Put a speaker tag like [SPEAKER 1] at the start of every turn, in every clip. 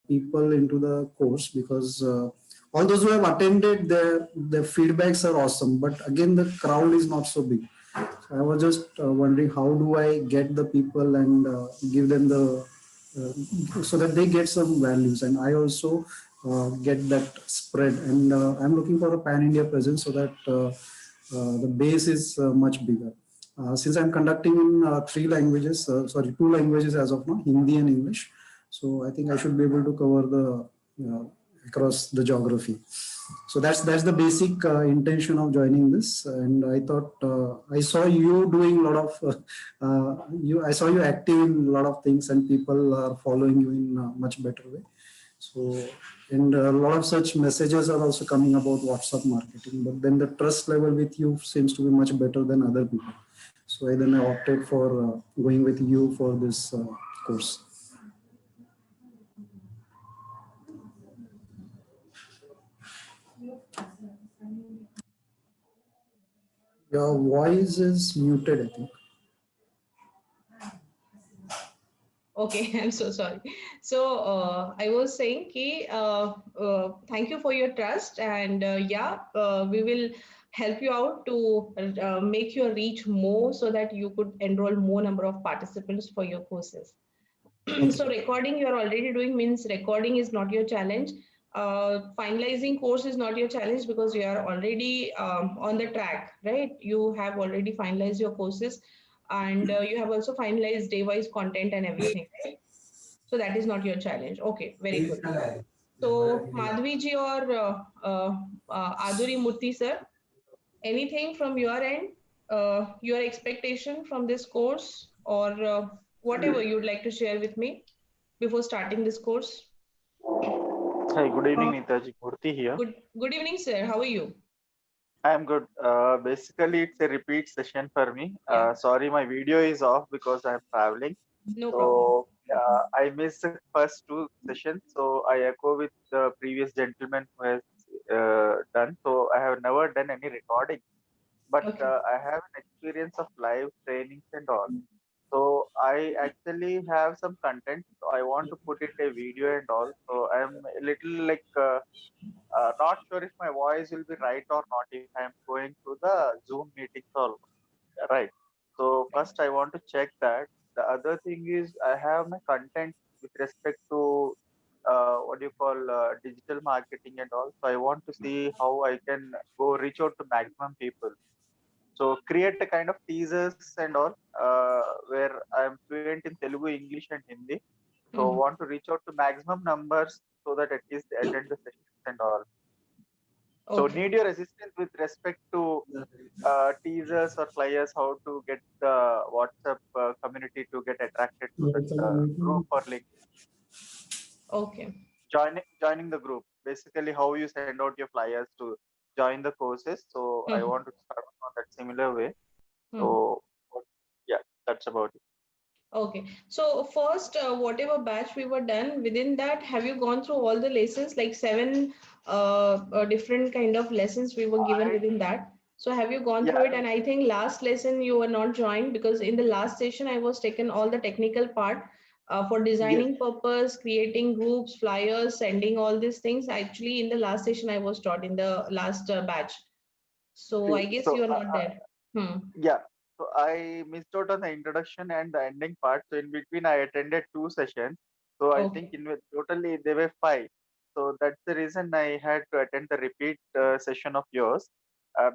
[SPEAKER 1] people into the course, because all those who have attended, their feedbacks are awesome. But again, the crowd is not so big. So I was just wondering, how do I get the people and give them the so that they get some values, and I also get that spread. And I'm looking for a pan India presence, so that the base is much bigger. Since I'm conducting in two languages as of now, Hindi and English. So I think I should be able to cover the across the geography. So that's the basic intention of joining this. And I thought I saw you doing a lot of I saw you active in a lot of things, and people are following you in a much better way. So, and a lot of such messages are also coming about WhatsApp marketing, but then the trust level with you seems to be much better than other people. So I opted for going with you for this course. Your voice is muted, I think.
[SPEAKER 2] Okay, I'm so sorry. So I was saying, ki, thank you for your trust, and we will help you out to make your reach more so that you could enroll more number of participants for your courses. So recording you are already doing, means recording is not your challenge. Finalizing course is not your challenge because you are already on the track, right? You have already finalized your courses, and you have also finalized day-wise content and everything, right? So that is not your challenge. Okay, very good. So Madhvi ji or Aduri Murthy sir, anything from your end, your expectation from this course, or whatever you'd like to share with me before starting this course?
[SPEAKER 3] Hi, good evening, Nitaji. Murthy here.
[SPEAKER 2] Good evening, sir. How are you?
[SPEAKER 3] I am good. Basically, it's a repeat session for me.
[SPEAKER 2] Yeah.
[SPEAKER 3] Sorry, my video is off because I'm traveling.
[SPEAKER 2] No problem.
[SPEAKER 3] So I missed the first two sessions. So I echo with the previous gentleman who has done. So I have never done any recording, but
[SPEAKER 2] Okay.
[SPEAKER 3] I have an experience of live trainings and all. So I actually have some content. So I want to put it a video and all. So I'm a little like not sure if my voice will be right or not if I'm going through the Zoom meetings or right. So first I want to check that. The other thing is I have my content with respect to what do you call digital marketing and all. So I want to see how I can go reach out to maximum people. So create a kind of teasers and all where I'm fluent in Telugu, English, and Hindi. So
[SPEAKER 2] Mhm.
[SPEAKER 3] want to reach out to maximum numbers so that at least they attend the sessions and all. So
[SPEAKER 2] Okay.
[SPEAKER 3] need your assistance with respect to teasers or flyers, how to get the WhatsApp community to get attracted to that group or link.
[SPEAKER 2] Okay.
[SPEAKER 3] Joining the group. Basically, how you send out your flyers to join the courses. So I
[SPEAKER 2] Mhm.
[SPEAKER 3] want to start on that similar way.
[SPEAKER 2] Mhm.
[SPEAKER 3] So yeah, that's about it.
[SPEAKER 2] Okay. So first, whatever batch we were done, within that, have you gone through all the lessons, like seven different kind of lessons we were given
[SPEAKER 3] I
[SPEAKER 2] within that? So have you gone through
[SPEAKER 3] yeah
[SPEAKER 2] it? And I think last lesson you were not joined, because in the last session I was taken all the technical part for
[SPEAKER 3] yes.
[SPEAKER 2] designing purpose, creating groups, flyers, sending all these things. Actually, in the last session I was taught in the last batch. So I guess
[SPEAKER 3] So
[SPEAKER 2] you are not there. Hmm.
[SPEAKER 3] yeah. So I missed out on the introduction and the ending part. So in between, I attended two sessions. So I think
[SPEAKER 2] Okay.
[SPEAKER 3] totally there were five. So that's the reason I had to attend the repeat session of yours.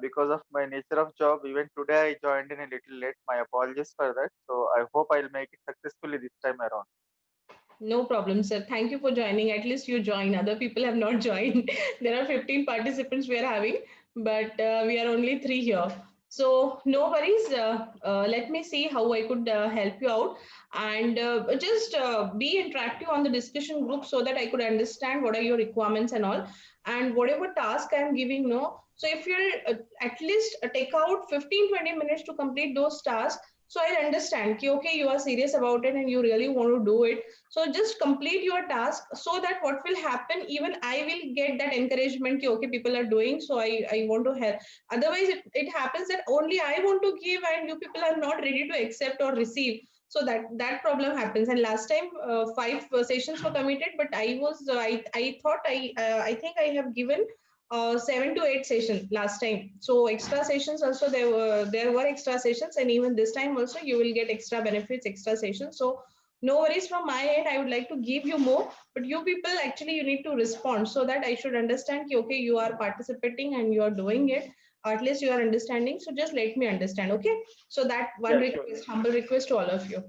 [SPEAKER 3] Because of my nature of job, even today I joined in a little late. My apologies for that. So I hope I'll make it successfully this time around.
[SPEAKER 2] No problem, sir. Thank you for joining. At least you joined. Other people have not joined. There are 15 participants we are having, but we are only three here. So no worries. Let me see how I could help you out, and just be interactive on the discussion group so that I could understand what are your requirements and all, and whatever task I am giving. No, so if you'll at least take out 15-20 minutes to complete those tasks, so I understand. Ki, okay, you are serious about it and you really want to do it, so just complete your task, so that what will happen, even I will get that encouragement ki, okay, people are doing, so I want to help. Otherwise it happens that only I want to give and you people are not ready to accept or receive. So that problem happens. And last time 5 sessions were committed, but I thought I think I have given 7 to 8 sessions last time. So extra sessions also, there were extra sessions, and even this time also you will get extra benefits, extra sessions. So no worries from my end. I would like to give you more, but you people actually you need to respond so that I should understand ki, okay, you are participating and you are doing it. At least you are understanding. So just let me understand, okay? So that one
[SPEAKER 3] Yeah, sure.
[SPEAKER 2] request, humble request to all of you.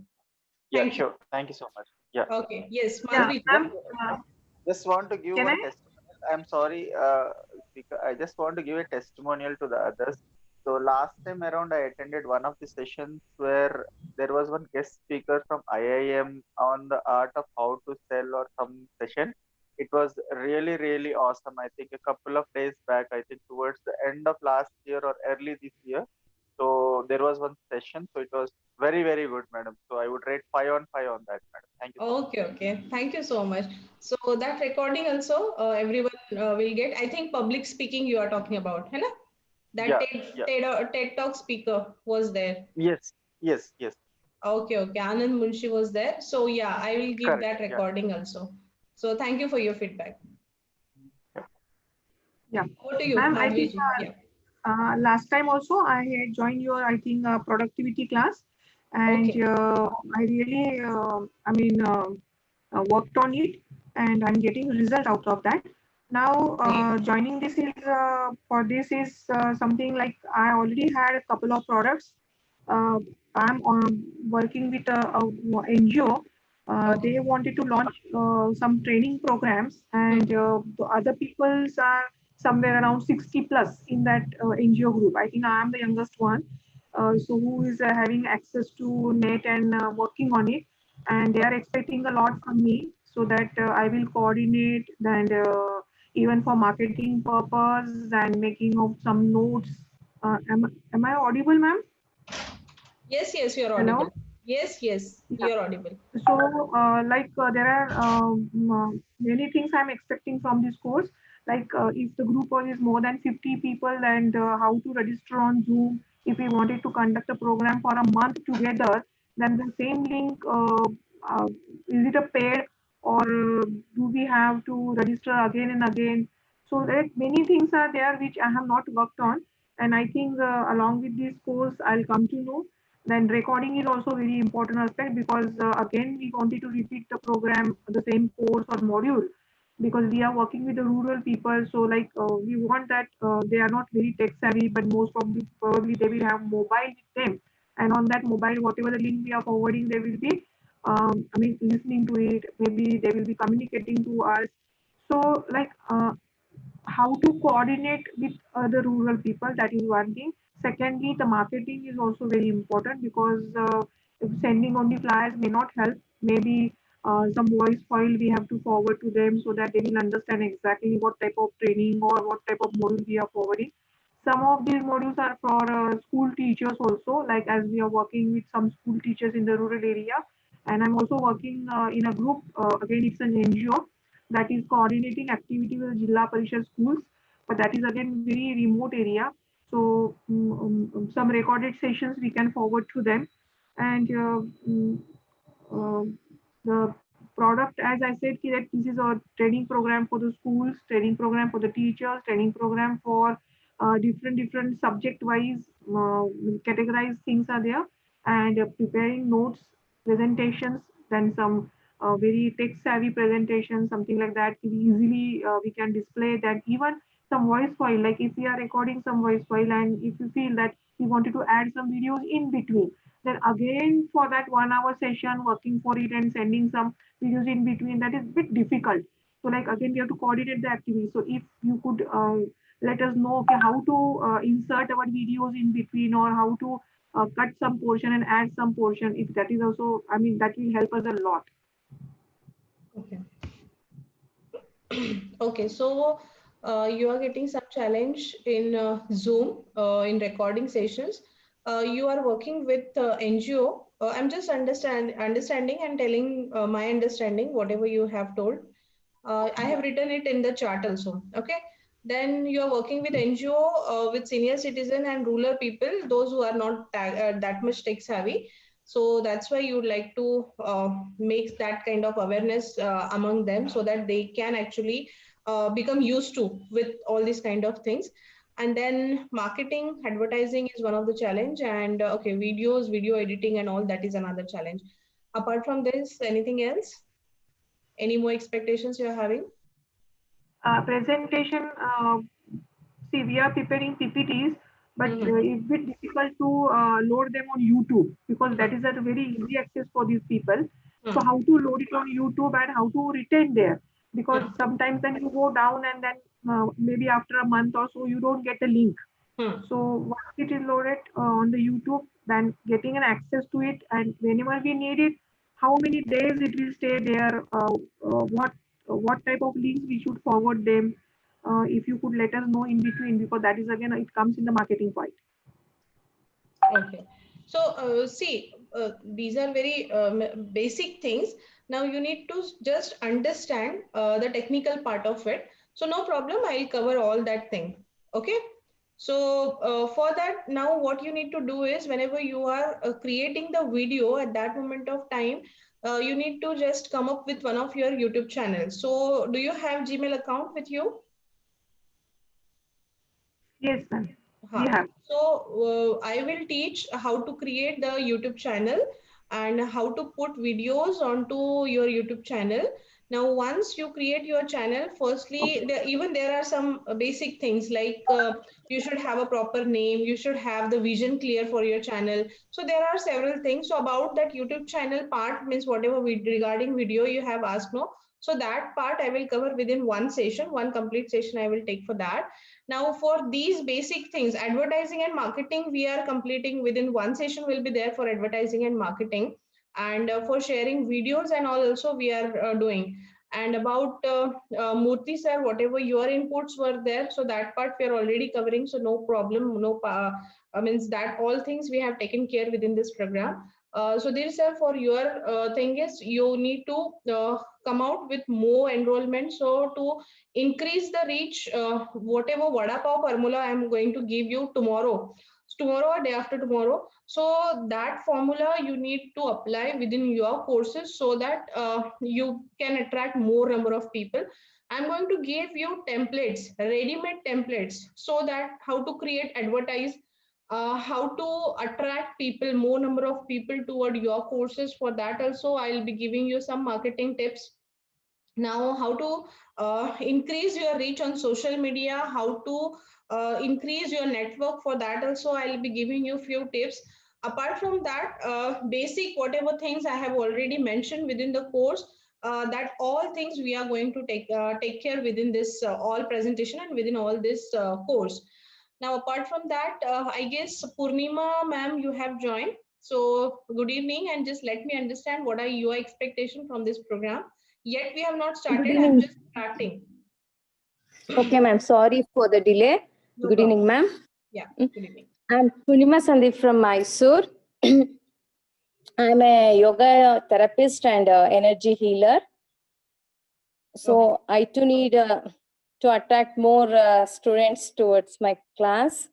[SPEAKER 3] Yeah,
[SPEAKER 2] Thank you.
[SPEAKER 3] sure. Thank you so much. Yeah.
[SPEAKER 2] Okay. Yes,
[SPEAKER 4] Yeah,
[SPEAKER 2] Madhvi.
[SPEAKER 3] Just
[SPEAKER 4] ma'am.
[SPEAKER 3] just want to give
[SPEAKER 4] Can
[SPEAKER 3] one
[SPEAKER 4] I?
[SPEAKER 3] testimonial. I'm sorry, because I just want to give a testimonial to the others. So last time around, I attended one of the sessions where there was one guest speaker from IIM on the art of how to sell or some session. It was really, really awesome. I think a couple of days back, I think towards the end of last year or early this year. So there was one session. So it was very, very good, madam. So I would rate 5 on 5 on that, madam. Thank you so much.
[SPEAKER 2] Okay, okay. Thank you so much. So that recording also everyone will get. I think public speaking you are talking about, है ना? That
[SPEAKER 3] Yeah, yeah.
[SPEAKER 2] TED Talk speaker was there.
[SPEAKER 3] Yes, yes, yes.
[SPEAKER 2] Okay, okay. Anand Munshi was there. So yeah, I will give
[SPEAKER 3] Correct.
[SPEAKER 2] that
[SPEAKER 3] Yeah.
[SPEAKER 2] recording also. So thank you for your feedback.
[SPEAKER 4] Yeah,
[SPEAKER 2] Over to you,
[SPEAKER 4] ma'am. I
[SPEAKER 2] Madhvi
[SPEAKER 4] think
[SPEAKER 2] ji. Yeah.
[SPEAKER 4] last time also I had joined your, I think, productivity class, and
[SPEAKER 2] Okay.
[SPEAKER 4] I really, worked on it, and I'm getting result out of that. Now,
[SPEAKER 2] Great.
[SPEAKER 4] joining this is for this is something like I already had a couple of products. Uh, I'm working with a NGO.
[SPEAKER 2] Okay.
[SPEAKER 4] They wanted to launch some training programs,
[SPEAKER 2] Hmm.
[SPEAKER 4] and the other people's are somewhere around 60 plus in that NGO group. I think I am the youngest one. So who is having access to net and working on it, and they are expecting a lot from me, so that I will coordinate and even for marketing purpose and making of some notes. Am I audible, ma'am?
[SPEAKER 2] Yes, yes, you're
[SPEAKER 4] Hello.
[SPEAKER 2] audible. Yes, yes,
[SPEAKER 4] Yeah.
[SPEAKER 2] you're audible.
[SPEAKER 4] So, there are many things I'm expecting from this course. Like, if the group is more than 50 people, and how to register on Zoom. If we wanted to conduct a program for a month together, then the same link, uh, is it a paid, or do we have to register again and again? So, there many things are there which I have not worked on. And I think along with this course, I'll come to know. Then recording is also very important aspect, because again we wanted to repeat the program, the same course or module, because we are working with the rural people. So like we want that they are not very tech savvy, but most probably they will have mobile with them, and on that mobile, whatever the link we are forwarding, they will be, listening to it. Maybe they will be communicating to us. So like how to coordinate with other rural people, that is one thing. Secondly, the marketing is also very important, because if sending only flyers may not help. Maybe some voice file we have to forward to them, so that they will understand exactly what type of training or what type of module we are forwarding. Some of these modules are for school teachers also, like as we are working with some school teachers in the rural area. And I'm also working in a group, again it's an NGO, that is coordinating activity with Jilla Parishad schools, but that is again very remote area. So some recorded sessions we can forward to them, and uh, the product, as I said, that this is a training program for the schools, training program for the teachers, training program for different subject wise, categorized things are there, and preparing notes, presentations, then some very tech savvy presentation, something like that. Easily we can display that. Even some voice file, like if we are recording some voice file, and if you feel that we wanted to add some videos in between, then again for that 1 hour session working for it and sending some videos in between, that is a bit difficult. So like again we have to coordinate the activity. So if you could let us know, okay, how to insert our videos in between, or how to cut some portion and add some portion, if that is also, I mean, that will help us a lot.
[SPEAKER 2] Okay. Okay, so you are getting some challenge in Zoom in recording sessions. You are working with NGO. I'm just understanding and telling my understanding whatever you have told. I have written it in the chart also. Okay. Then you are working with NGO with senior citizen and rural people, those who are not that much tech savvy. So that's why you would like to make that kind of awareness among them, so that they can actually become used to with all these kind of things. And then marketing, advertising is one of the challenge, and okay, videos, video editing and all, that is another challenge. Apart from this, anything else? Any more expectations you're having?
[SPEAKER 4] Presentation, see, we are preparing PPTs, but
[SPEAKER 2] Mm-hmm.
[SPEAKER 4] it's a bit difficult to load them on YouTube because that is a very easy access for these people. So how to load it on YouTube and how to retain there? Because sometimes then you go down and then maybe after a month or so you don't get the link.
[SPEAKER 2] Hmm.
[SPEAKER 4] So once it is loaded on the YouTube, then getting an access to it, and whenever we need it, how many days it will stay there, what type of links we should forward them. If you could let us know in between, because that is again it comes in the marketing part.
[SPEAKER 2] Okay. So, see, these are very basic things. Now you need to just understand the technical part of it. So no problem, I'll cover all that thing. Okay. So for that, now what you need to do is, whenever you are creating the video at that moment of time, you need to just come up with one of your YouTube channels. So do you have Gmail account with you?
[SPEAKER 4] Yes, ma'am. We
[SPEAKER 2] Huh.
[SPEAKER 4] have.
[SPEAKER 2] So I will teach how to create the YouTube channel and how to put videos onto your YouTube channel. Now, once you create your channel, firstly, even there are some basic things like you should have a proper name, you should have the vision clear for your channel. So there are several things. So about that YouTube channel part, means whatever regarding video you have asked, no. So that part I will cover within one session, one complete session I will take for that. Now, for these basic things, advertising and marketing, we are completing within one session will be there for advertising and marketing. And for sharing videos and all also we are doing. And about Murthy sir, whatever your inputs were there, so that part we are already covering. So no problem, no, means that all things we have taken care within this program. So there, sir, for your thing is you need to come out with more enrollment. So to increase the reach, whatever vada pav formula I am going to give you tomorrow, tomorrow or day after tomorrow, so that formula you need to apply within your courses, so that you can attract more number of people. I'm going to give you templates, ready-made templates, so that how to create, advertise, how to attract people, more number of people toward your courses. For that also I'll be giving you some marketing tips. Now how to increase your reach on social media, how to increase your network. For that also I'll be giving you few tips. Apart from that, basic whatever things I have already mentioned within the course, that all things we are going to take care within this all presentation and within all this course. Now apart from that, I guess Purnima ma'am, you have joined. So good evening, and just let me understand what are your expectation from this program. Yet we have not
[SPEAKER 5] Good
[SPEAKER 2] started. I'm
[SPEAKER 5] evening.
[SPEAKER 2] just starting.
[SPEAKER 5] Okay, ma'am. Sorry for the delay.
[SPEAKER 2] No
[SPEAKER 5] Good evening,
[SPEAKER 2] problem.
[SPEAKER 5] ma'am.
[SPEAKER 2] Yeah. Good evening.
[SPEAKER 5] I'm Purnima Sandeep from Mysore. I'm a yoga therapist and energy healer. So I too need to attract more students towards my class.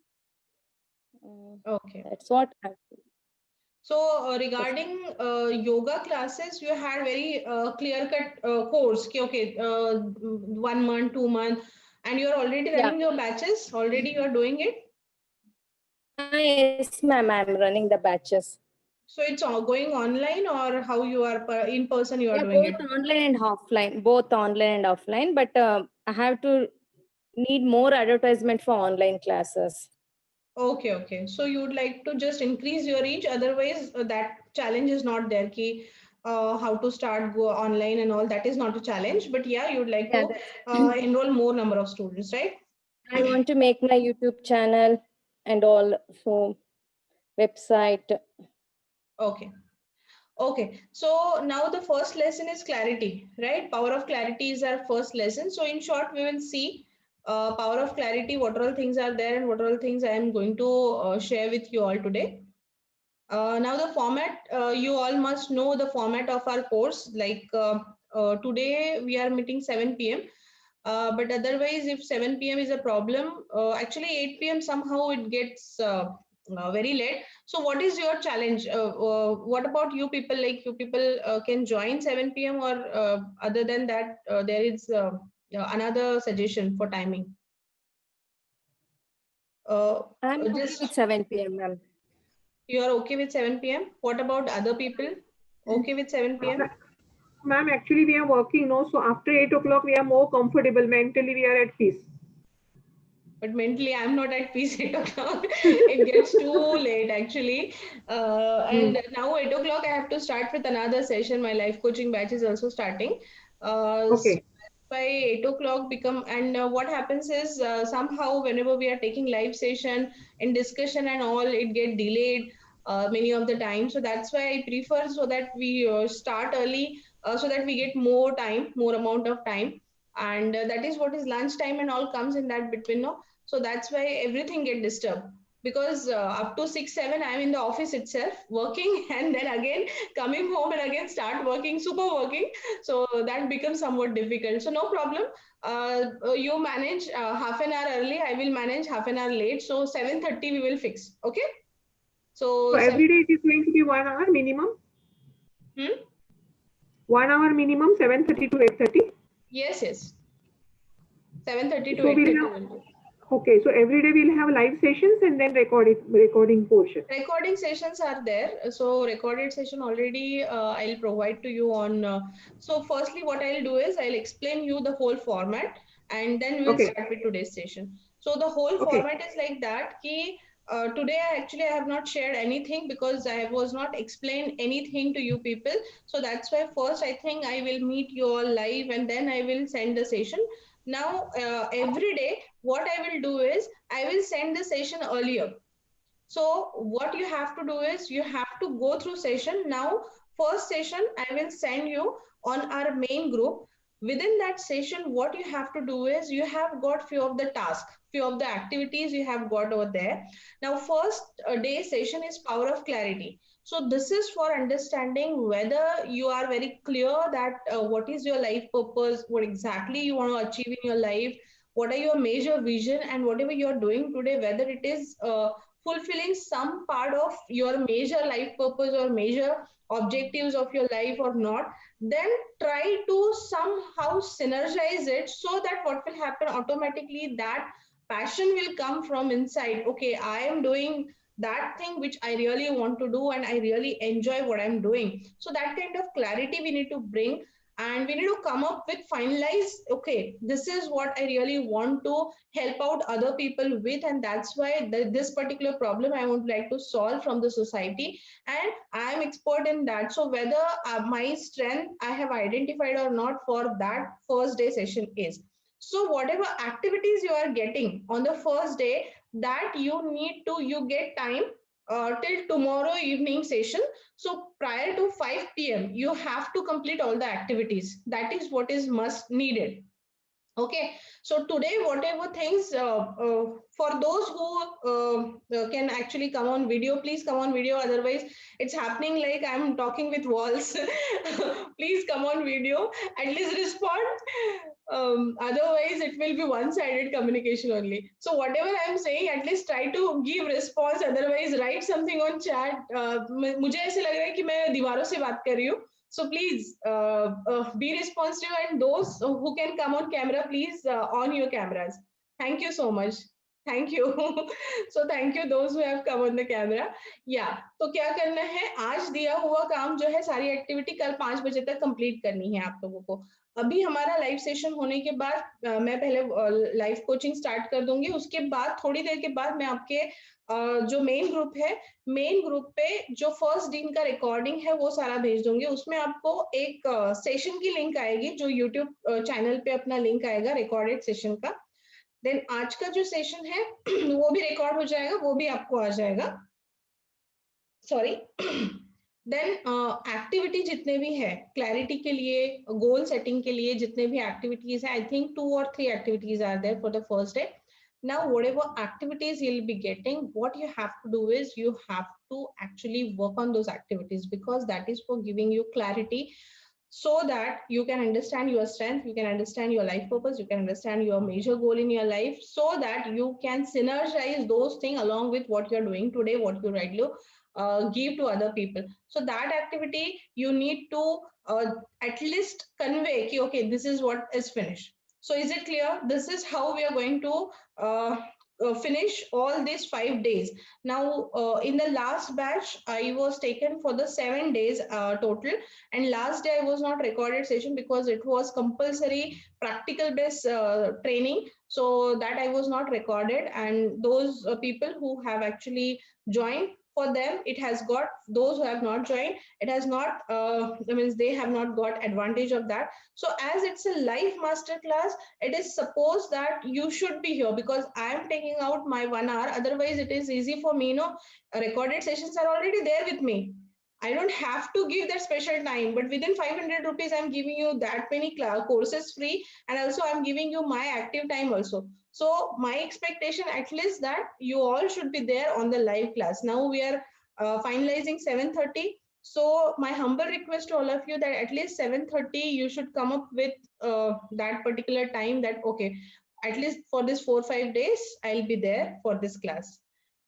[SPEAKER 2] Okay.
[SPEAKER 5] That's what.
[SPEAKER 2] So regarding yoga classes, you had very clear-cut course. Okay, 1 month, 2 month, and you're already
[SPEAKER 5] Yeah.
[SPEAKER 2] running your batches. Already you're doing it.
[SPEAKER 5] Yes, ma'am. I'm running the batches.
[SPEAKER 2] So it's all going online, or how you are in person you are
[SPEAKER 5] Yeah,
[SPEAKER 2] doing it?
[SPEAKER 5] both online and offline. Both online and offline. But I have to need more advertisement for online classes.
[SPEAKER 2] Okay, okay. So you would like to just increase your reach. Otherwise, that challenge is not there. Ki, how to start go online and all, that is not a challenge. But yeah, you would like
[SPEAKER 5] Yeah,
[SPEAKER 2] to enroll more number of students, right?
[SPEAKER 5] I want to make my YouTube channel and all, so website.
[SPEAKER 2] Okay. Okay. So now the first lesson is clarity, right? Power of clarity is our first lesson. So in short, we will see power of clarity, what all things are there and what all things I am going to share with you all today. Now the format, you all must know the format of our course. Like today we are meeting 7 p.m. But otherwise, if 7 p.m. is a problem, actually 8 p.m. somehow it gets very late. So what is your challenge? What about you people? Like you people can join 7 p.m. or other than that, there is another suggestion for timing.
[SPEAKER 5] I'm okay
[SPEAKER 2] Just
[SPEAKER 5] with 7 p.m., ma'am.
[SPEAKER 2] you are okay with 7 p.m. What about other people? Okay with 7 p.m.
[SPEAKER 4] Ma'am, actually we are working, no? So after 8 o'clock, we are more comfortable. Mentally, we are at peace.
[SPEAKER 2] But mentally I'm not at peace 8 o'clock. It gets too late actually. And now 8 o'clock I have to start with another session. My life coaching batch is also starting. So
[SPEAKER 4] Okay.
[SPEAKER 2] by 8 o'clock become, and what happens is somehow whenever we are taking live session and discussion and all, it get delayed many of the time. So that's why I prefer so that we start early, so that we get more time, more amount of time. And that is what is lunch time and all comes in that between, no? So that's why everything get disturbed, because up to 6 7 I'm in the office itself working and then again coming home and again start working, super working. So that becomes somewhat difficult. So no problem. You manage half an hour early, I will manage half an hour late, so 7:30 we will fix. Okay,
[SPEAKER 4] So
[SPEAKER 2] so
[SPEAKER 4] every day it is going to be 1 hour minimum.
[SPEAKER 2] hmm?
[SPEAKER 4] 1 hour minimum, 7:30 to 8:30.
[SPEAKER 2] Yes, 7:30 to
[SPEAKER 4] So we'll
[SPEAKER 2] 8:30
[SPEAKER 4] have,
[SPEAKER 2] will do.
[SPEAKER 4] okay. So every day we'll have live sessions and then recording portion.
[SPEAKER 2] Recording sessions are there. So recorded session already I'll provide to you on. So firstly, what I'll do is I'll explain you the whole format, and then we will
[SPEAKER 4] Okay.
[SPEAKER 2] start with today's session. So the whole
[SPEAKER 4] Okay.
[SPEAKER 2] format is like that. Ki, today I have not shared anything because I was not explained anything to you people. So that's why first I think I will meet you all live and then I will send the session. Now every day what I will do is I will send the session earlier. So what you have to do is you have to go through session. Now, first session, I will send you on our main group. Within that session, what you have to do is you have got few of the tasks, few of the activities you have got over there. Now, first day session is power of clarity. So this is for understanding whether you are very clear that what is your life purpose, what exactly you want to achieve in your life, what are your major vision, and whatever you are doing today, whether it is fulfilling some part of your major life purpose or major objectives of your life or not, then try to somehow synergize it, so that what will happen automatically, that passion will come from inside. Okay, I am doing that thing which I really want to do and I really enjoy what I'm doing. So that kind of clarity we need to bring, and we need to come up with finalize, okay, this is what I really want to help out other people with, and that's why this particular problem I would like to solve from the society, and I am expert in that. So whether my strength I have identified or not, for that first day session is, so whatever activities you are getting on the first day, that you need to, you get time till tomorrow evening session. So prior to 5 p.m you have to complete all the activities. That is what is must needed. Okay, so today, whatever things for those who can actually come on video, please come on video. Otherwise, it's happening like I'm talking with walls. Please come on video. At least respond. Otherwise, it will be one-sided communication only. So whatever I'm saying, at least try to give response. Otherwise, write something on chat. मुझे ऐसे लग रहा है कि मैं दीवारों से बात कर रही हूँ. So please be responsive, and those who can come on camera, please on your cameras. Thank you so much. Thank you. So thank you those who have come on the camera. Yeah. तो क्या करना है, आज दिया हुआ काम जो है, सारी एक्टिविटी कल 5 बजे तक कंप्लीट करनी है आप लोगों को. अभी हमारा लाइव सेशन होने के बाद मैं पहले लाइव कोचिंग स्टार्ट कर दूंगी. उसके बाद थोड़ी देर के बाद मैं आपके जो मेन ग्रुप है, मेन ग्रुप पे जो फर्स्ट दिन का रिकॉर्डिंग है वो सारा भेज दूंगी. उसमें आपको एक सेशन की लिंक आएगी, जो यूट्यूब चैनल पे अपना लिंक आएगा रिकॉर्डेड सेशन का. देन आज का जो सेशन है वो भी रिकॉर्ड हो जाएगा, वो भी आपको आ जाएगा. सॉरी. देन एक्टिविटी जितने भी है क्लैरिटी के लिए, गोल सेटिंग के लिए जितने भी एक्टिविटीज है, I think 2 or 3 activities are there for the first day. Now, whatever activities you'll be getting, what you have to do is you have to actually work on those activities, because that is for giving you clarity. so that you can understand your strength, you can understand your life purpose, you can understand your major goal in your life, so that you can synergize those things along with what you're doing today, what you rightly give to other people. So that activity you need to at least convey ki, okay, this is what is finished. So is it clear? This is how we are going to uh, finish all these 5 days. Now, in the last batch, I was taken for the 7 days total, and last day I was not recorded session because it was compulsory practical based training. So that I was not recorded, and those people who have actually joined, for them it has got, those who have not joined, it has not means they have not got advantage of that. So as it's a live master class, it is supposed that you should be here because I am taking out my 1 hour. Otherwise it is easy for me, recorded sessions are already there with me. I don't have to give that special time, but within 500 rupees, I'm giving you that many courses free, and also I'm giving you my active time also. So my expectation at least that you all should be there on the live class. Now we are finalizing 7:30. So my humble request to all of you that at least 7:30 you should come up with that particular time, that okay, at least for this 4 5 days I'll be there for this class.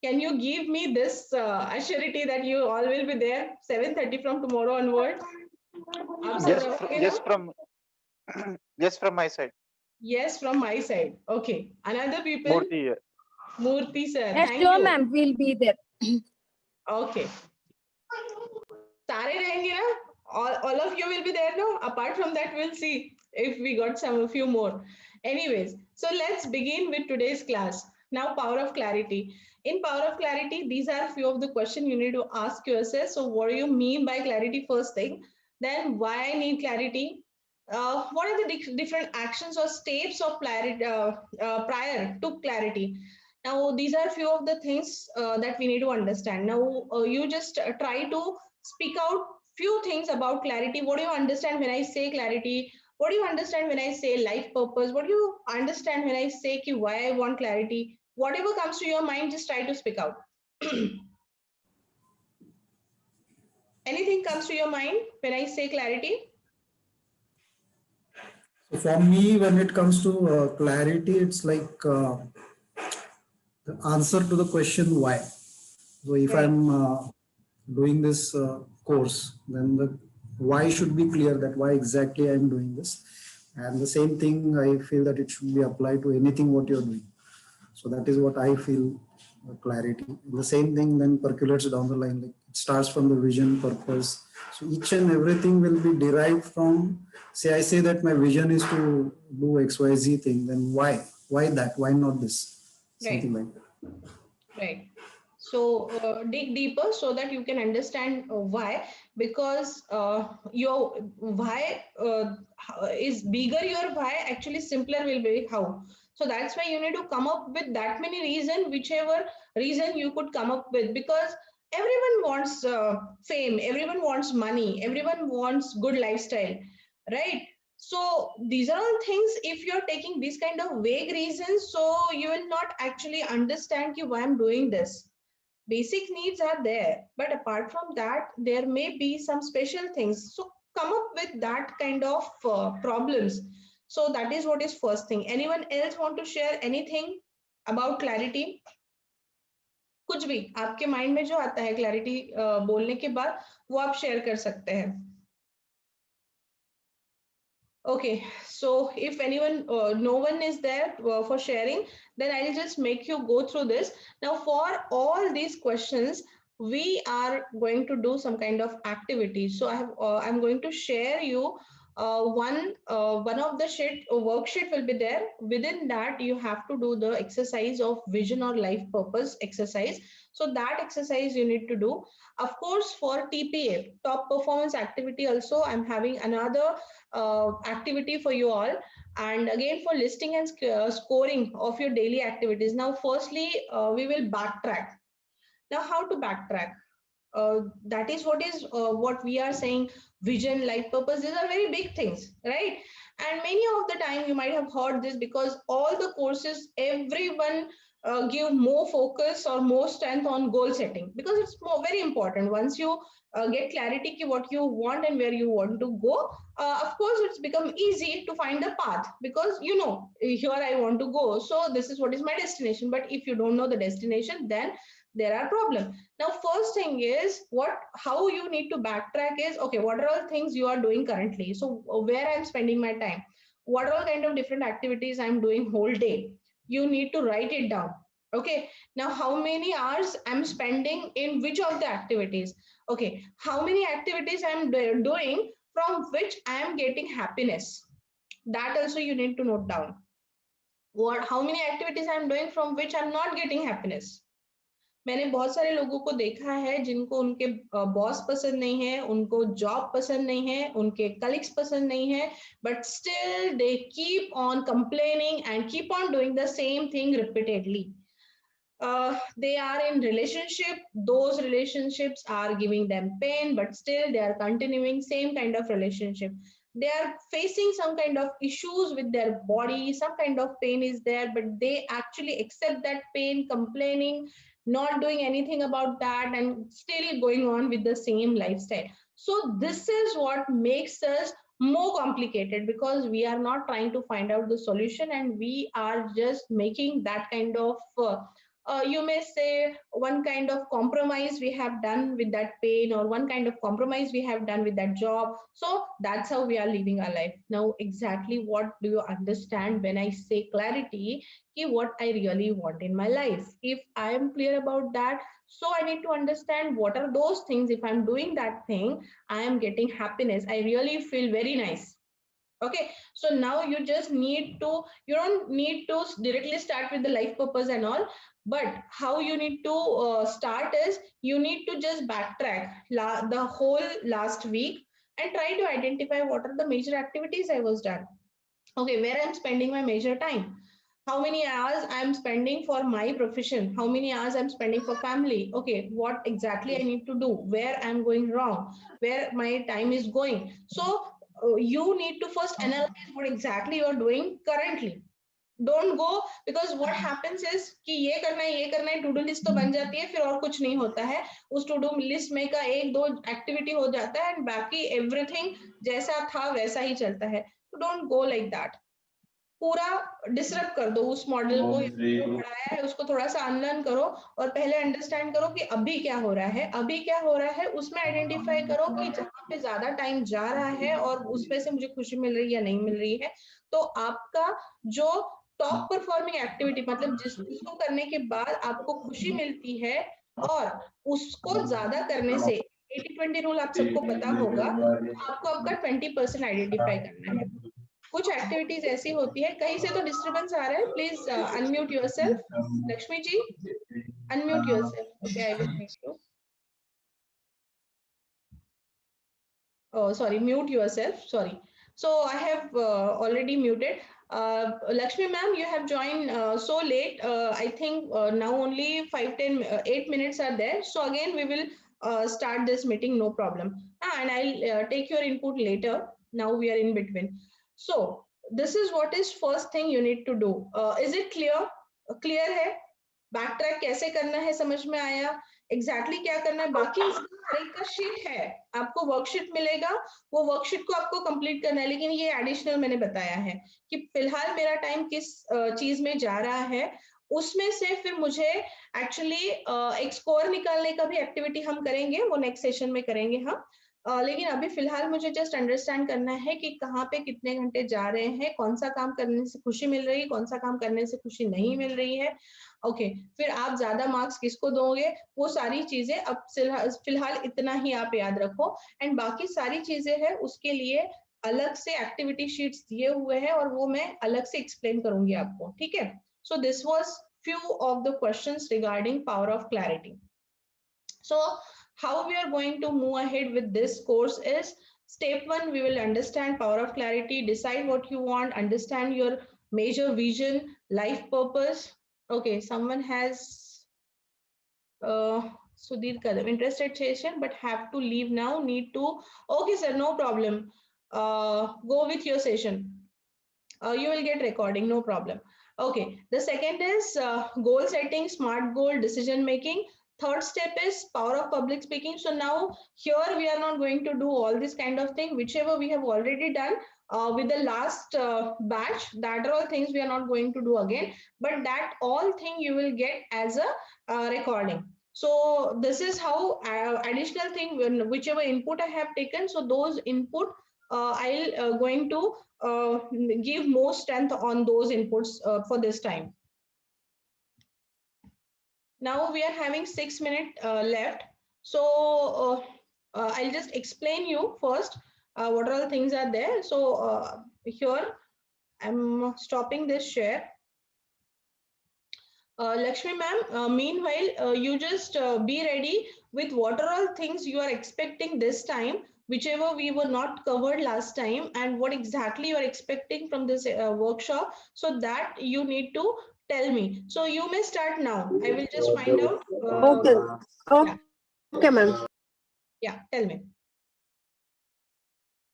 [SPEAKER 2] Can you give me this assurity that you all will be there 7:30 from tomorrow onwards? आप सब
[SPEAKER 3] Just
[SPEAKER 2] रहोगे ना?
[SPEAKER 3] just from just from my side.
[SPEAKER 2] Yes, from my side. Okay. Another people?
[SPEAKER 3] Murthy here.
[SPEAKER 2] Murthy sir,
[SPEAKER 5] Yes,
[SPEAKER 2] thank
[SPEAKER 5] sure,
[SPEAKER 2] you.
[SPEAKER 5] ma'am. We'll be there.
[SPEAKER 2] Okay. सारे रहेंगे ना? All of you will be there now. Apart from that, we'll see if we got a few more. Anyways, so let's begin with today's class. Now, power of clarity. In power of clarity, these are few of the questions you need to ask yourself. So, what do you mean by clarity? First thing, then why I need clarity. What are the different actions or steps of clarity prior to clarity? Now, these are few of the things that we need to understand. Now, you just try to speak out few things about clarity. What do you understand when I say clarity? What do you understand when I say life purpose? What do you understand when I say ki why I want clarity? Whatever comes to your mind, just try to speak out. Anything comes to your mind when I say clarity?
[SPEAKER 1] So for me, when it comes to clarity, it's like the answer to the question why. So if
[SPEAKER 2] Right.
[SPEAKER 1] I'm doing this course, then the why should be clear, that why exactly I'm doing this. And the same thing, I feel that it should be applied to anything what you're doing. So that is what I feel clarity. The same thing then percolates down the line. Like it starts from the vision, purpose. So each and everything will be derived from. Say I say that my vision is to do XYZ thing. Then why? Why that? Why not this?
[SPEAKER 2] Right.
[SPEAKER 1] Something like that.
[SPEAKER 2] Right. So dig deeper so that you can understand why, because your why is bigger. Your why actually simpler will be how. So that's why you need to come up with that many reason, whichever reason you could come up with, because everyone wants fame, everyone wants money, everyone wants good lifestyle, right? So these are all things, if you're taking these kind of vague reasons, so you will not actually understand why I'm doing this. Basic needs are there, but apart from that, there may be some special things. So come up with that kind of problems. So that is what is first thing. Anyone else want to share anything about clarity? कुछ भी आपके mind में जो आता है clarity बोलने के बाद वो आप शेयर कर सकते हैं. Okay, so if anyone, no one is there for sharing, then I'll just make you go through this. Now, for all these questions, we are going to do some kind of activity. So I'm going to share you one of the worksheet will be there. Within that, you have to do the exercise of vision or life purpose exercise. So that exercise you need to do. Of course, for TPA, top performance activity also, I'm having another activity for you all, and again for listing and scoring of your daily activities. Now firstly we will backtrack. Now how to backtrack, that is what we are saying. Vision, life purpose, these are very big things, right? And many of the time you might have heard this, because all the courses, everyone give more focus or more strength on goal setting, because it's very important. Once you get clarity ki what you want and where you want to go, of course it's become easy to find the path, because you know here I want to go, so this is what is my destination. But if you don't know the destination, then there are problems. Now first thing is, how you need to backtrack is, okay, what are all things you are doing currently? So where I'm spending my time, what are all kind of different activities I'm doing whole day, you need to write it down. Okay, now how many hours I'm spending in which of the activities? Okay, how many activities I'm doing from which I am getting happiness? That also you need to note down. How many activities I'm doing from which I'm not getting happiness? मैंने बहुत सारे लोगों को देखा है जिनको उनके boss पसंद नहीं है, उनको जॉब पसंद नहीं है, उनके कलीग्स पसंद नहीं है, but still they keep on complaining and keep on doing the same thing repeatedly. They are in relationship, those relationships are giving them pain, but still they are continuing same kind of relationship. They are facing some kind of issues with their body, some kind of pain is there, but they actually accept that pain, complaining, not doing anything about that, and still going on with the same lifestyle. So this is what makes us more complicated, because we are not trying to find out the solution, and we are just making that kind of you may say one kind of compromise we have done with that pain, or one kind of compromise we have done with that job. So that's how we are living our life. Now exactly what do you understand when I say clarity, what I really want in my life? If I am clear about that, so I need to understand what are those things. If I'm doing that thing, I am getting happiness, I really feel very nice. Okay, so now you just need to, you don't need to directly start with the life purpose and all, but how you need to start is, you need to just backtrack the whole last week and try to identify what are the major activities I was done. Okay, where I'm spending my major time, how many hours I'm spending for my profession, how many hours I'm spending for family. Okay, what exactly I need to do, where I'm going wrong, where my time is going. So you need to first analyze what exactly you're doing currently. Don't go, because what happens is कि ये करना है to do list तो बन जाती है, फिर और कुछ नहीं होता है उस टू डू लिस्ट में का एक दो एक्टिविटी हो जाता है, एंड बाकी एवरीथिंग जैसा था वैसा ही चलता है. Don't go like that. पूरा डिसरप्ट कर दो उस मॉडल को, जो पढ़ाया है उसको थोड़ा सा अनलर्न करो, और पहले अंडरस्टैंड करो कि अभी क्या हो रहा है, अभी क्या हो रहा है, उसमें आइडेंटिफाई करो कि जहाँ पे ज्यादा टाइम जा रहा है और उसमें से मुझे खुशी मिल रही है या नहीं मिल रही है. तो आपका जो टॉप परफॉर्मिंग एक्टिविटी, मतलब जिसको करने के बाद आपको खुशी मिलती है, और उसको ज्यादा करने से 80-20 रूल आप सबको पता होगा, आपको आपका 20% आइडेंटिफाई करना है. कुछ एक्टिविटीज ऐसी होती है, कहीं से तो डिस्टरबेंस आ रहा है, please unmute yourself. Lakshmi ji, unmute yourself. Okay, I will make you. Oh, sorry, mute yourself. Sorry. So I have already muted. Lakshmi ma'am, you have joined so late. I think now only 8 minutes are there. So again, we will start this meeting, no problem. And I'll take your input later. Now we are in between. So this is what is first thing you need to do. Is it clear? Clear है? Backtrack कैसे करना है समझ में आया? Exactly क्या करना है? बाकी हर एक का शीट है, आपको वर्कशीट मिलेगा, वो वर्कशीट को आपको कंप्लीट करना है. लेकिन ये एडिशनल मैंने बताया है कि फिलहाल मेरा टाइम किस चीज में जा रहा है, उसमें से फिर मुझे एक्चुअली एक स्कोर निकालने का भी एक्टिविटी हम करेंगे, वो नेक्स्ट सेशन में करेंगे हम. लेकिन अभी फिलहाल मुझे जस्ट अंडरस्टैंड करना है कि कहाँ पे कितने घंटे जा रहे हैं, कौन सा काम करने से खुशी मिल रही है, कौन सा काम करने से खुशी नहीं मिल रही है. ओके, फिर आप ज्यादा मार्क्स किसको दोगे, वो सारी चीजें अब फिलहाल इतना ही आप याद रखो. एंड बाकी सारी चीजें हैं उसके लिए अलग से एक्टिविटी शीट्स दिए हुए हैं, और वो मैं अलग से एक्सप्लेन करूंगी आपको. ठीक है. So this was few of the questions regarding power of clarity. So how we are going to move ahead with this course is, step 1, we will understand power of clarity, decide what you want, understand your major vision, life purpose. Okay, someone has Sudhir Kadam, interested session but have to leave now, need to. Okay sir, no problem. Go with your session. You will get recording, no problem. Okay, the second is goal setting, smart goal, decision making. Third step is power of public speaking. So now here we are not going to do all this kind of thing, whichever we have already done with the last batch. That are all things we are not going to do again, but that all thing you will get as a recording. So this is how additional thing, whichever input I have taken. So those input I'll going to give more strength on those inputs for this time. Now we are having 6 minutes left. So I'll just explain you first what all things are there. So here I'm stopping this share. Lakshmi ma'am, meanwhile, you just be ready with what are all things you are expecting this time, whichever we were not covered last time, and what exactly you are expecting from this workshop, so that you need to tell me. So you may start now. I will just find out.
[SPEAKER 6] Okay.
[SPEAKER 2] Yeah.
[SPEAKER 6] Okay, ma'am.
[SPEAKER 2] Yeah, tell me.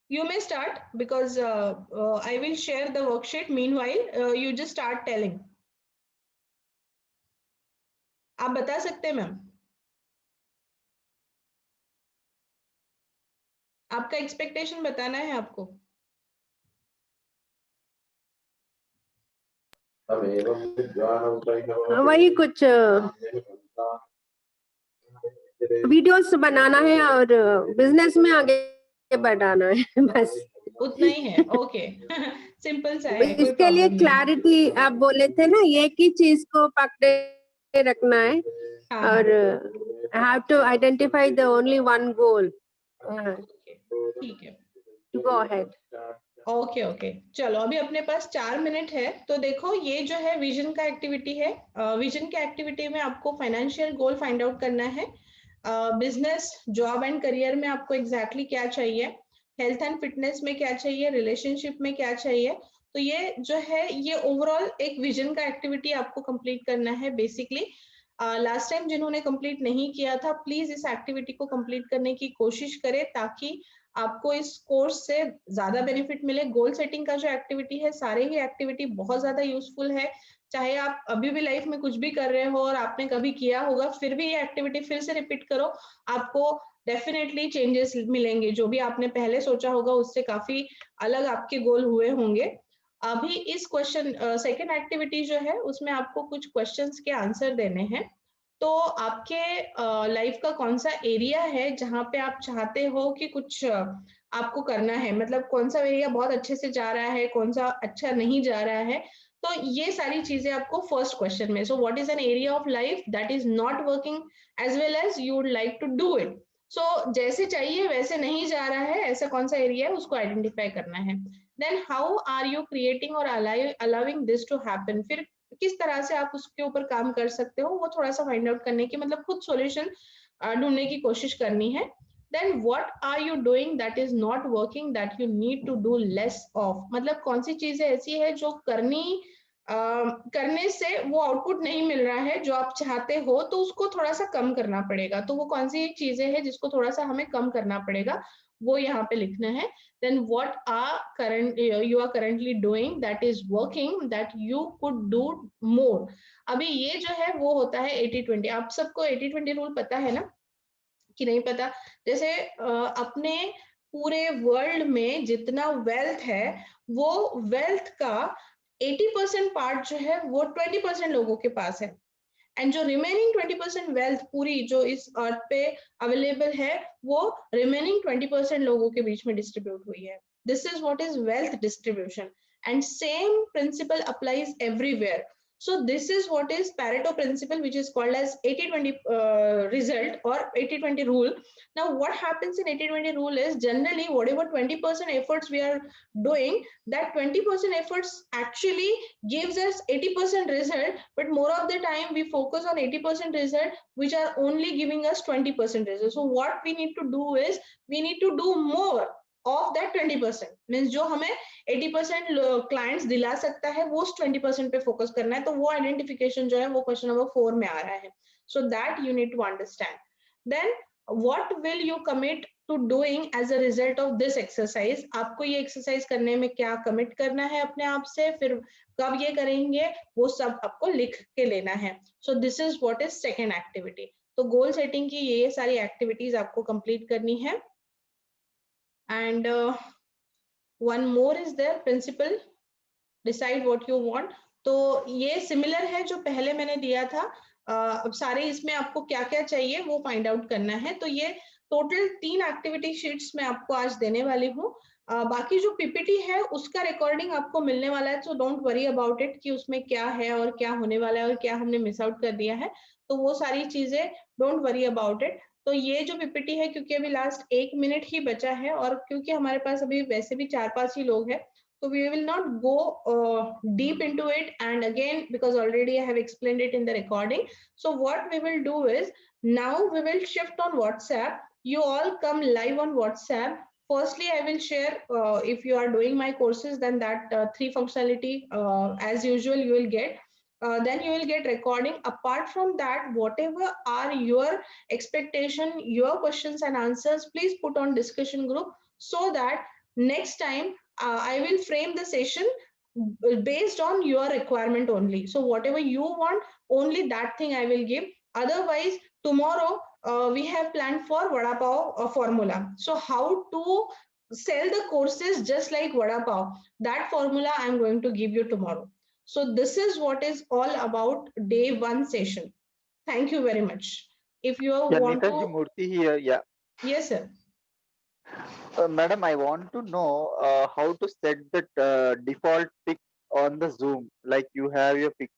[SPEAKER 2] You may start because I will share the worksheet. Meanwhile, you just start telling. आप बता सकते हैं ma'am? आपका expectation बताना है आपको.
[SPEAKER 6] वही कुछ वीडियोस बनाना है और बिजनेस में आगे बढ़ाना है बस
[SPEAKER 2] उतना ही है. ओके, सिंपल सा है. कोई
[SPEAKER 6] इसके लिए
[SPEAKER 2] प्रॉब्लम नहीं.
[SPEAKER 6] क्लैरिटी आप बोले थे ना, एक ही चीज को पकड़े रखना है
[SPEAKER 2] हाँ,
[SPEAKER 6] और I have to identify the only one goal
[SPEAKER 2] ठीक है.
[SPEAKER 6] To go ahead.
[SPEAKER 2] Okay okay, चलो अभी अपने पास 4 मिनट है. तो देखो ये जो है विजन का एक्टिविटी है. विजन के एक्टिविटी में आपको फाइनेंशियल गोल फाइंड आउट करना है. बिजनेस, जॉब एंड करियर में आपको एग्जैक्टली क्या चाहिए, हेल्थ एंड फिटनेस में क्या चाहिए, रिलेशनशिप में क्या चाहिए. तो ये जो है ये ओवरऑल एक विजन का एक्टिविटी आपको कंप्लीट करना है. बेसिकली लास्ट टाइम जिन्होंने कंप्लीट नहीं किया था, प्लीज इस एक्टिविटी को कंप्लीट करने की कोशिश करें ताकि आपको इस कोर्स से ज्यादा बेनिफिट मिले. गोल सेटिंग का जो एक्टिविटी है, सारे ही एक्टिविटी बहुत ज्यादा यूजफुल है. चाहे आप अभी भी लाइफ में कुछ भी कर रहे हो और आपने कभी किया होगा, फिर भी ये एक्टिविटी फिर से रिपीट करो, आपको डेफिनेटली चेंजेस मिलेंगे. जो भी आपने पहले सोचा होगा उससे काफी अलग आपके गोल हुए होंगे. अभी इस क्वेश्चन सेकेंड एक्टिविटी जो है उसमें आपको कुछ क्वेश्चंस के आंसर देने हैं. तो आपके लाइफ का कौन सा एरिया है जहां पे आप चाहते हो कि कुछ आपको करना है, मतलब कौन सा एरिया बहुत अच्छे से जा रहा है, कौन सा अच्छा नहीं जा रहा है. तो ये सारी चीजें आपको फर्स्ट क्वेश्चन में. So what is an area of life that is not working as well as you would like to do it. So जैसे चाहिए वैसे नहीं जा रहा है, ऐसा कौन सा एरिया है उसको आइडेंटिफाई करना है. Then how are you creating और अलाउिंग दिस टू हैपन, फिर किस तरह से आप उसके ऊपर काम कर सकते हो, वो थोड़ा सा फाइंड आउट करने की, मतलब खुद सॉल्यूशन ढूंढने की कोशिश करनी है. Then what are you doing that is not working that you need to do less of, मतलब कौन सी चीजें ऐसी है जो करने से वो आउटपुट नहीं मिल रहा है जो आप चाहते हो, तो उसको थोड़ा सा कम करना पड़ेगा. तो वो कौन सी चीजें हैं जिसको थोड़ा सा हमें कम करना पड़ेगा, वो यहाँ पे लिखना है. then what you are currently doing that is working that you could do more. अभी ये जो है वो होता है 80-20. आप सबको 80-20 रूल पता है ना कि नहीं पता? जैसे अपने पूरे वर्ल्ड में जितना वेल्थ है, वो वेल्थ का 80% पार्ट जो है वो 20% लोगों के पास है, एंड जो रिमेनिंग 20% वेल्थ पूरी जो इस अर्थ पे अवेलेबल है, वो रिमेनिंग 20% लोगों के बीच में डिस्ट्रीब्यूट हुई है. This is what is wealth distribution, and same principle applies everywhere. So this is what is Pareto principle, which is called as 80-20 result or 80-20 rule. Now what happens in 80-20 rule is generally whatever 20% efforts we are doing, that 20% efforts actually gives us 80% result, but more of the time we focus on 80% result which are only giving us 20% result. So what we need to do is we need to do more of that 20%, means जो हमें 80% clients दिला सकता है वो उस 20% पे focus करना है. तो वो आइडेंटिफिकेशन जो है वो क्वेश्चन नंबर 4 में आ रहा है. So that you need to understand. Then what will you commit to doing as a result of this exercise? आपको ये exercise करने में क्या commit करना है अपने आप से, फिर कब ये करेंगे, वो सब आपको लिख के लेना है. So this is what is second activity. तो goal setting की ये सारी activities आपको complete करनी है. And one more is there, principle, decide what you want. तो ये सिमिलर है जो पहले मैंने दिया था. अब सारे इसमें आपको क्या क्या चाहिए वो फाइंड आउट करना है. तो ये टोटल 3 एक्टिविटी शीट्स मैं आपको आज देने वाली हूँ. बाकी जो पीपीटी है उसका रिकॉर्डिंग आपको मिलने वाला है, so don't worry about it कि उसमें क्या है और क्या होने वाला है और क्या हमने मिस आउट कर दिया है. तो वो सारी चीजें डोंट वरी अबाउट इट. तो ये जो पीपीटी है, क्योंकि अभी लास्ट 1 मिनट ही बचा है और क्योंकि हमारे पास अभी वैसे भी 4-5 ही लोग हैं, so we will not go deep into it, and again because already I have explained it in the recording. So what we will do is, now we will shift on WhatsApp. You all come live on WhatsApp. Firstly, I will share, if you are doing my courses, then that 3 functionality as usual you will get. Then you will get recording. Apart from that, whatever are your expectation, your questions and answers, please put on discussion group, so that next time I will frame the session based on your requirement only. So whatever you want, only that thing I will give. Otherwise, tomorrow we have planned for Vada Pav formula. So how to sell the courses just like Vada Pav, that formula I'm going to give you tomorrow. So this is what is all about day 1 session. Thank you very much. If you
[SPEAKER 3] Yeah,
[SPEAKER 2] want
[SPEAKER 3] Neetaji
[SPEAKER 2] to,
[SPEAKER 3] Murthy here. Yeah.
[SPEAKER 2] yes, sir.
[SPEAKER 3] Madam, I want to know how to set the default pic on the Zoom. Like you have your picture